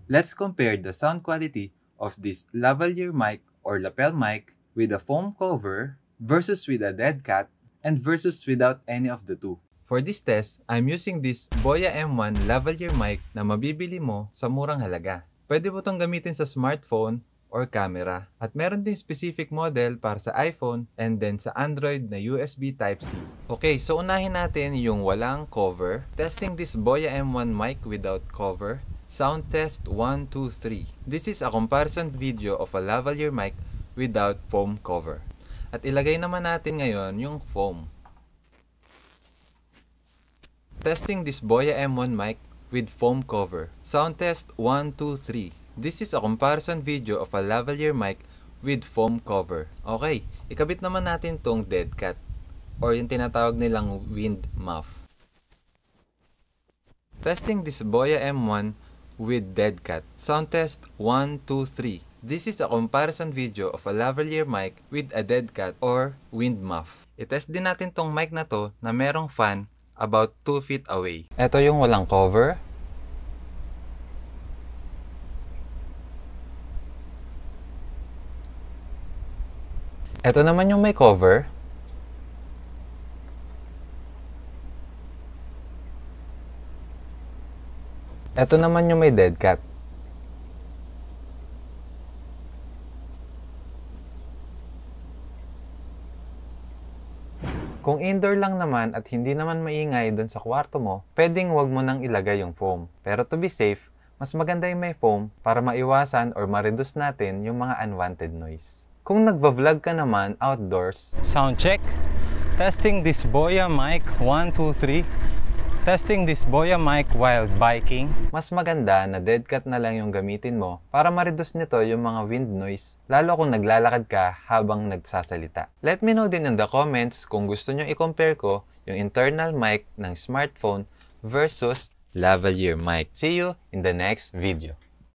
Let's compare the sound quality of this lavalier mic or lapel mic with a foam cover versus with a dead cat and versus without any of the two. For this test, I'm using this Boya M1 lavalier mic na mabibili mo sa murang halaga. Pwede mo itong gamitin sa smartphone or camera. At meron din specific model para sa iPhone and then sa Android na USB Type-C. Okay, so unahin natin yung walang cover. Testing this Boya M1 mic without cover. Sound test 1, 2, 3. This is a comparison video of a lavalier mic without foam cover. At ilagay naman natin ngayon yung foam. Testing this Boya M1 mic with foam cover. Sound test 1, 2, 3. This is a comparison video of a lavalier mic with foam cover. Okay, ikabit naman natin tong dead cat or yung tinatawag nilang wind muff. Testing this Boya M1 with dead cat. Sound test 1, 2, 3. This is a comparison video of a lavalier mic with a dead cat or wind muff. I-test din natin tong mic na to na merong fan about 2 feet away. Ito yung walang cover. Ito naman yung may cover. Ito naman yung may dead cat. Kung indoor lang naman at hindi naman maingay doon sa kwarto mo, pwedeng wag mo nang ilagay yung foam. Pero to be safe, mas maganda yung may foam para maiwasan or ma-reduce natin yung mga unwanted noise. Kung nagva-vlog ka naman outdoors, Sound check. Testing this Boya mic 1, 2, 3. Testing this Boya mic while biking. mas maganda na dead cat na lang yung gamitin mo para ma-reduce nito yung mga wind noise, lalo kung naglalakad ka habang nagsasalita. Let me know din in the comments kung gusto nyo i-compare ko yung internal mic ng smartphone versus lavalier mic. See you in the next video.